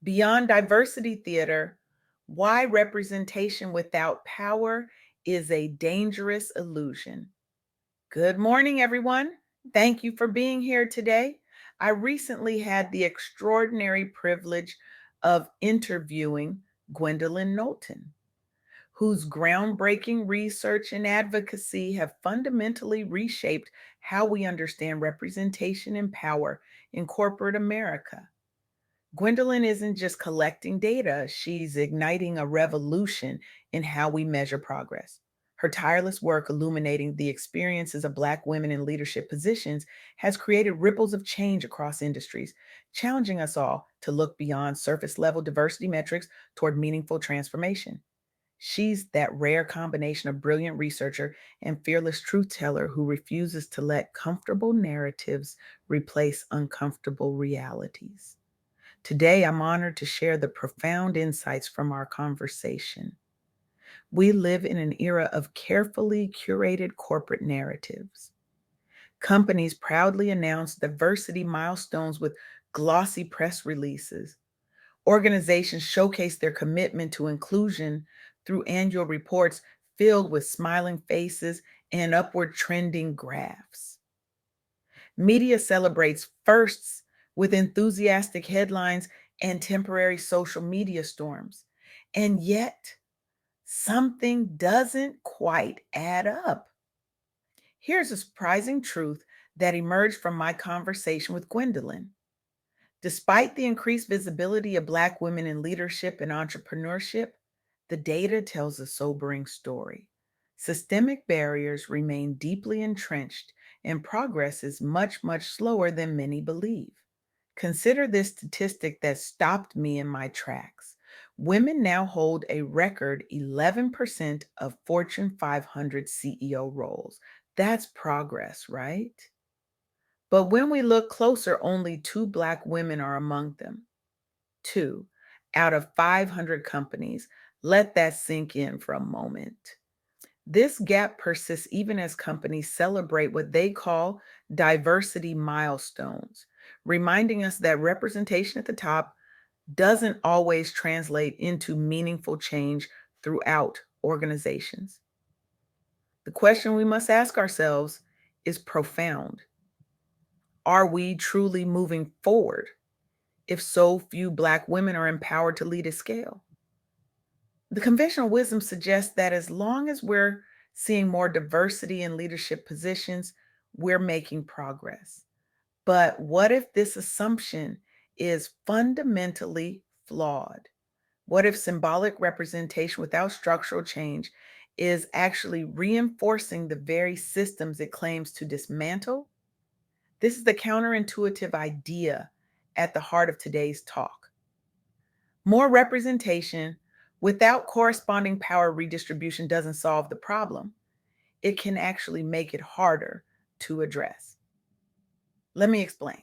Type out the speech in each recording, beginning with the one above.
Beyond Diversity Theater, Why Representation Without Power is a Dangerous Illusion. Good morning, everyone. Thank you for being here today. I recently had the extraordinary privilege of interviewing Gwendolyn Knowlton, whose groundbreaking research and advocacy have fundamentally reshaped how we understand representation and power in corporate America. Gwendolyn isn't just collecting data, she's igniting a revolution in how we measure progress. Her tireless work illuminating the experiences of Black women in leadership positions has created ripples of change across industries, challenging us all to look beyond surface level diversity metrics toward meaningful transformation. She's that rare combination of brilliant researcher and fearless truth teller who refuses to let comfortable narratives replace uncomfortable realities. Today, I'm honored to share the profound insights from our conversation. We live in an era of carefully curated corporate narratives. Companies proudly announce diversity milestones with glossy press releases. Organizations showcase their commitment to inclusion through annual reports filled with smiling faces and upward trending graphs. Media celebrates firsts with enthusiastic headlines and temporary social media storms. And yet, something doesn't quite add up. Here's a surprising truth that emerged from my conversation with Gwendolyn. Despite the increased visibility of Black women in leadership and entrepreneurship, the data tells a sobering story. Systemic barriers remain deeply entrenched, and progress is much, much slower than many believe. Consider this statistic that stopped me in my tracks. Women now hold a record 11% of Fortune 500 CEO roles. That's progress, right? But when we look closer, only two Black women are among them. Two out of 500 companies. Let that sink in for a moment. This gap persists even as companies celebrate what they call diversity milestones, reminding us that representation at the top doesn't always translate into meaningful change throughout organizations. The question we must ask ourselves is profound. Are we truly moving forward if so few Black women are empowered to lead at scale? The conventional wisdom suggests that as long as we're seeing more diversity in leadership positions, we're making progress. But what if this assumption is fundamentally flawed? What if symbolic representation without structural change is actually reinforcing the very systems it claims to dismantle? This is the counterintuitive idea at the heart of today's talk. More representation without corresponding power redistribution doesn't solve the problem. It can actually make it harder to address. Let me explain.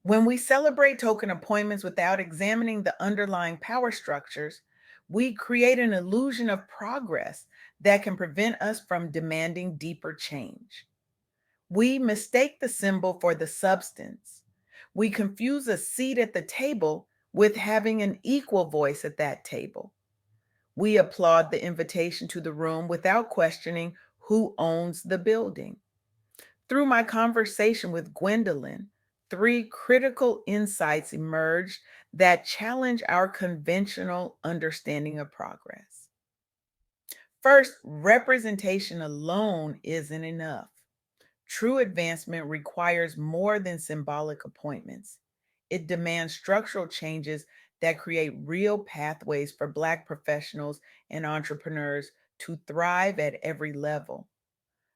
When we celebrate token appointments without examining the underlying power structures, we create an illusion of progress that can prevent us from demanding deeper change. We mistake the symbol for the substance. We confuse a seat at the table with having an equal voice at that table. We applaud the invitation to the room without questioning who owns the building. Through my conversation with Gwendolyn, three critical insights emerged that challenge our conventional understanding of progress. First, representation alone isn't enough. True advancement requires more than symbolic appointments. It demands structural changes that create real pathways for Black professionals and entrepreneurs to thrive at every level.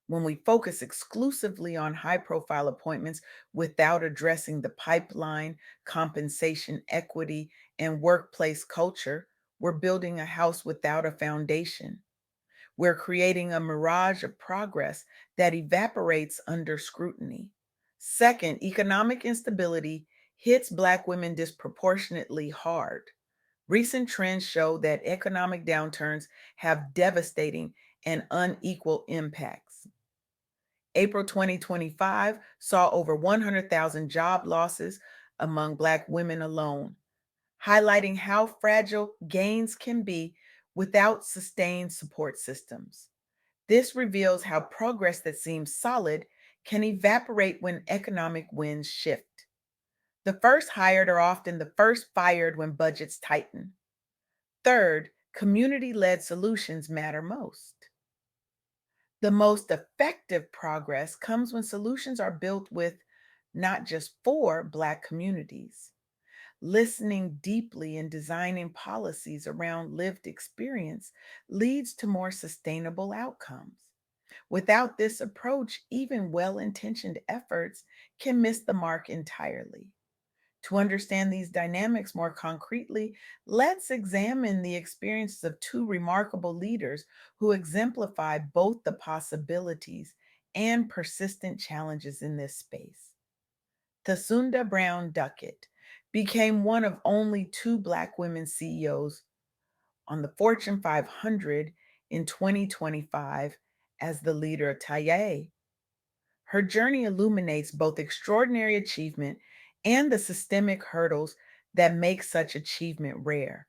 When we focus exclusively on high profile appointments without addressing the pipeline, compensation equity, and workplace culture, we're building a house without a foundation. We're creating a mirage of progress that evaporates under scrutiny. Second, economic instability hits Black women disproportionately hard. Recent trends show that economic downturns have devastating and unequal impacts. April 2025 saw over 100,000 job losses among Black women alone, highlighting how fragile gains can be without sustained support systems. This reveals how progress that seems solid can evaporate when economic winds shift. The first hired are often the first fired when budgets tighten. Third, community led solutions matter most. The most effective progress comes when solutions are built with, not just for, Black communities. Listening deeply and designing policies around lived experience leads to more sustainable outcomes. Without this approach, even well intentioned efforts can miss the mark entirely. To understand these dynamics more concretely, let's examine the experiences of two remarkable leaders who exemplify both the possibilities and persistent challenges in this space. Thasunda Brown Duckett became one of only two Black women CEOs on the Fortune 500 in 2025 as the leader of Taye. Her journey illuminates both extraordinary achievement and the systemic hurdles that make such achievement rare.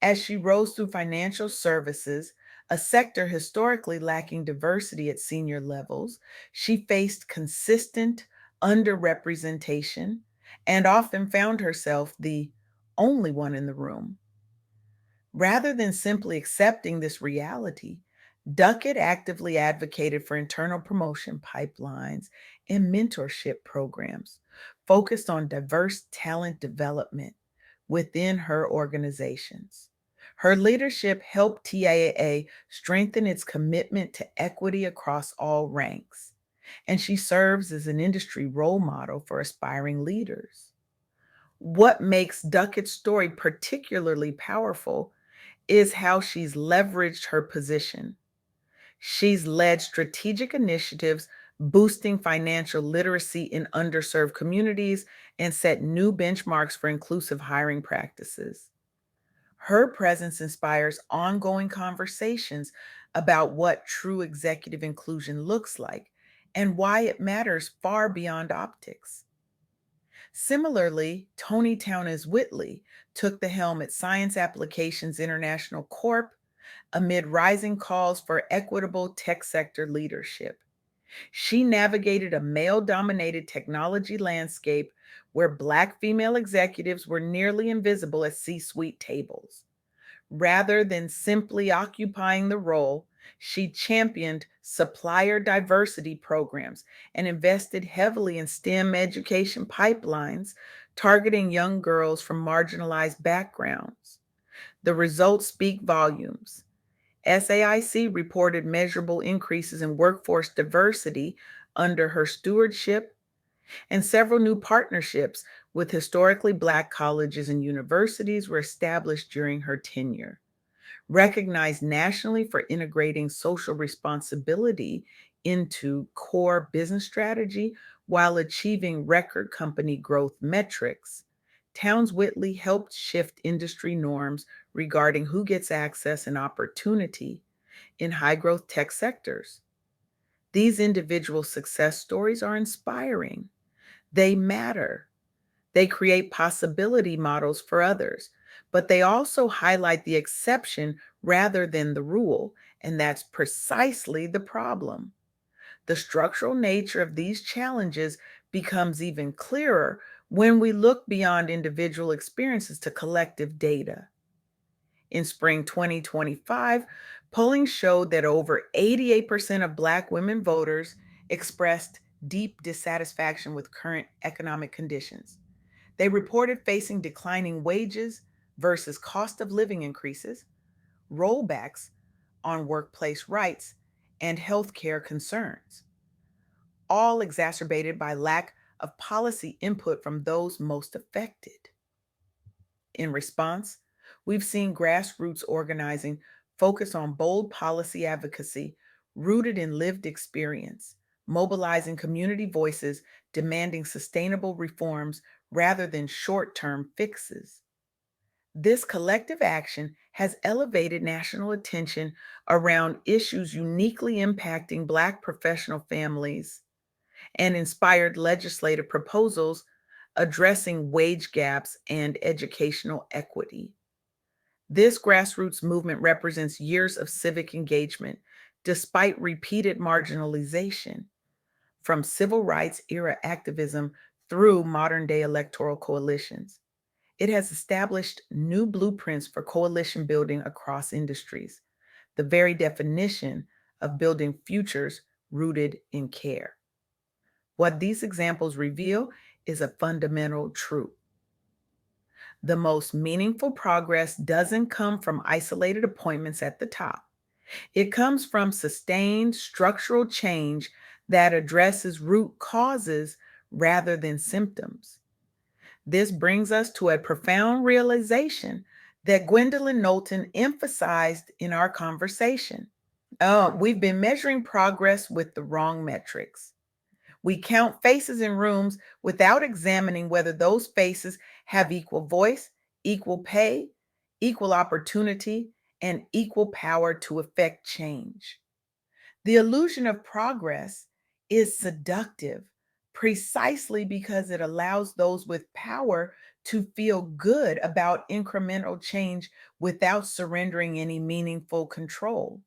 As she rose through financial services, a sector historically lacking diversity at senior levels, she faced consistent underrepresentation and often found herself the only one in the room. Rather than simply accepting this reality, Duckett actively advocated for internal promotion pipelines and mentorship programs focused on diverse talent development within her organizations. Her leadership helped TIAA strengthen its commitment to equity across all ranks, and she serves as an industry role model for aspiring leaders. What makes Duckett's story particularly powerful is how she's leveraged her position. She's led strategic initiatives boosting financial literacy in underserved communities and set new benchmarks for inclusive hiring practices. Her presence inspires ongoing conversations about what true executive inclusion looks like and why it matters far beyond optics. Similarly, Tony Townes Whitley took the helm at Science Applications International Corp amid rising calls for equitable tech sector leadership. She navigated a male dominated technology landscape where Black female executives were nearly invisible at C suite tables. Rather than simply occupying the role, she championed supplier diversity programs and invested heavily in STEM education pipelines, targeting young girls from marginalized backgrounds. The results speak volumes. SAIC reported measurable increases in workforce diversity under her stewardship, and several new partnerships with historically Black colleges and universities were established during her tenure. Recognized nationally for integrating social responsibility into core business strategy while achieving record company growth metrics, Towns Whitley helped shift industry norms regarding who gets access and opportunity in high growth tech sectors. These individual success stories are inspiring. They matter. They create possibility models for others, but they also highlight the exception rather than the rule, and that's precisely the problem. The structural nature of these challenges becomes even clearer when we look beyond individual experiences to collective data. In spring 2025, polling showed that over 88% of Black women voters expressed deep dissatisfaction with current economic conditions. They reported facing declining wages versus cost of living increases, rollbacks on workplace rights, and healthcare concerns, all exacerbated by lack of policy input from those most affected. In response, we've seen grassroots organizing focus on bold policy advocacy rooted in lived experience, mobilizing community voices demanding sustainable reforms rather than short term fixes. This collective action has elevated national attention around issues uniquely impacting Black professional families and inspired legislative proposals addressing wage gaps and educational equity. This grassroots movement represents years of civic engagement despite repeated marginalization, from civil rights era activism through modern day electoral coalitions. It has established new blueprints for coalition building across industries, the very definition of building futures rooted in care. What these examples reveal is a fundamental truth. The most meaningful progress doesn't come from isolated appointments at the top. It comes from sustained structural change that addresses root causes rather than symptoms. This brings us to a profound realization that Gwendolyn Knowlton emphasized in our conversation. We've been measuring progress with the wrong metrics. We count faces in rooms without examining whether those faces have equal voice, equal pay, equal opportunity, and equal power to effect change. The illusion of progress is seductive precisely because it allows those with power to feel good about incremental change without surrendering any meaningful control.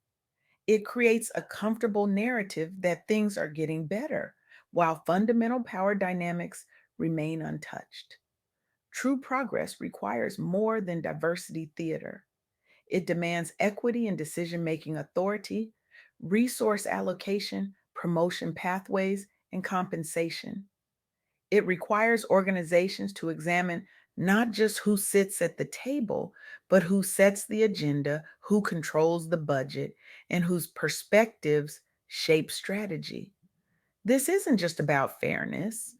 It creates a comfortable narrative that things are getting better while fundamental power dynamics remain untouched. True progress requires more than diversity theater. It demands equity in decision making authority, resource allocation, promotion pathways, and compensation. It requires organizations to examine not just who sits at the table, but who sets the agenda, who controls the budget, and whose perspectives shape strategy. This isn't just about fairness,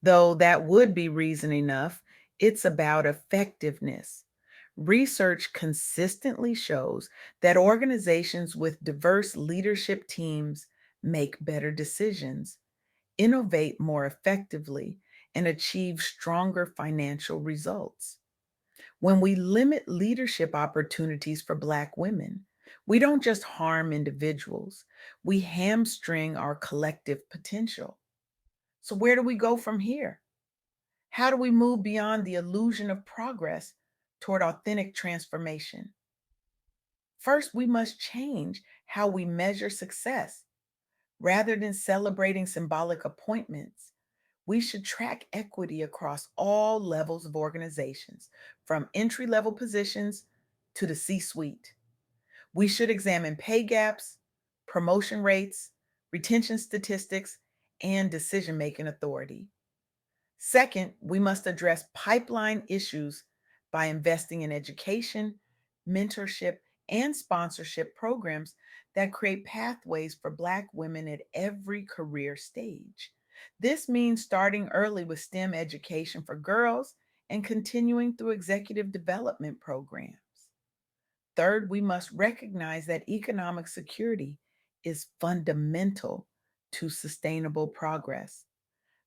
though that would be reason enough. It's about effectiveness. Research consistently shows that organizations with diverse leadership teams make better decisions, innovate more effectively, and achieve stronger financial results. When we limit leadership opportunities for Black women, we don't just harm individuals, we hamstring our collective potential. So, where do we go from here? How do we move beyond the illusion of progress toward authentic transformation? First, we must change how we measure success. Rather than celebrating symbolic appointments, we should track equity across all levels of organizations, from entry level positions to the C suite. We should examine pay gaps, promotion rates, retention statistics, and decision making authority. Second, we must address pipeline issues by investing in education, mentorship, and sponsorship programs that create pathways for Black women at every career stage. This means starting early with STEM education for girls and continuing through executive development programs. Third, we must recognize that economic security is fundamental to sustainable progress.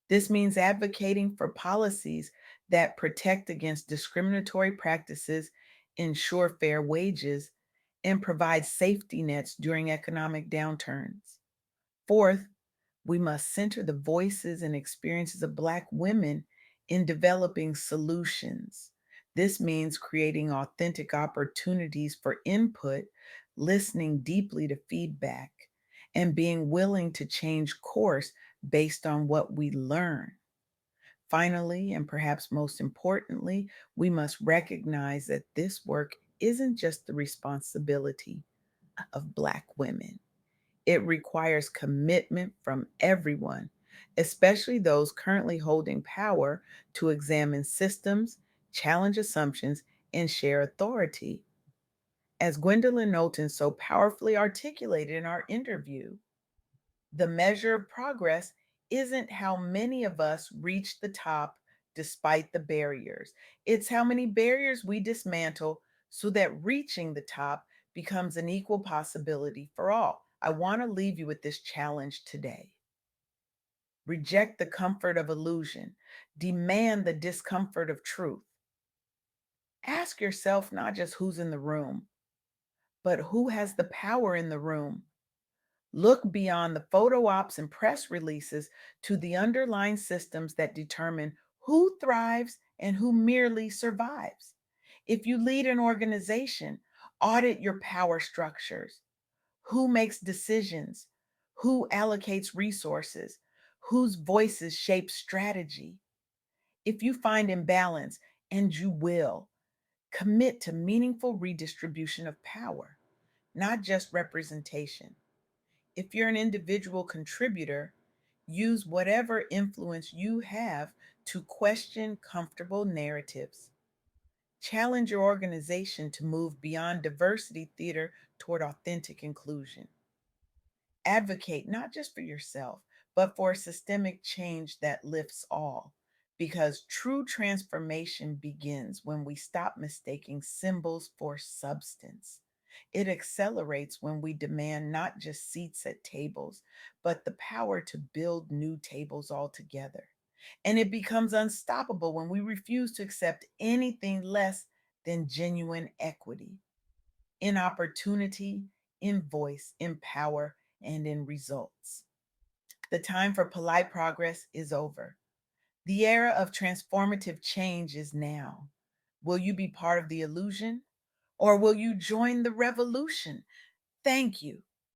This means advocating for policies that protect against discriminatory practices, ensure fair wages, and provide safety nets during economic downturns. Fourth, we must center the voices and experiences of Black women in developing solutions. This means creating authentic opportunities for input, listening deeply to feedback, and being willing to change course based on what we learn. Finally, and perhaps most importantly, we must recognize that this work isn't just the responsibility of Black women. It requires commitment from everyone, especially those currently holding power, to examine systems, challenge assumptions, and share authority. As Gwendolyn Knowlton so powerfully articulated in our interview, the measure of progress isn't how many of us reach the top despite the barriers. It's how many barriers we dismantle so that reaching the top becomes an equal possibility for all. I want to leave you with this challenge today. Reject the comfort of illusion, demand the discomfort of truth. Ask yourself not just who's in the room, but who has the power in the room. Look beyond the photo ops and press releases to the underlying systems that determine Who thrives and who merely survives? If you lead an organization, audit your power structures. Who makes decisions? Who allocates resources? Whose voices shape strategy? If you find imbalance, and you will, commit to meaningful redistribution of power, not just representation. If you're an individual contributor, use whatever influence you have to question comfortable narratives. Challenge your organization to move beyond diversity theater toward authentic inclusion. Advocate not just for yourself, but for systemic change that lifts all. Because true transformation begins when we stop mistaking symbols for substance. It accelerates when we demand not just seats at tables, but the power to build new tables altogether. And it becomes unstoppable when we refuse to accept anything less than genuine equity in opportunity, in voice, in power, and in results. The time for polite progress is over. The era of transformative change is now. Will you be part of the illusion or will you join the revolution? Thank you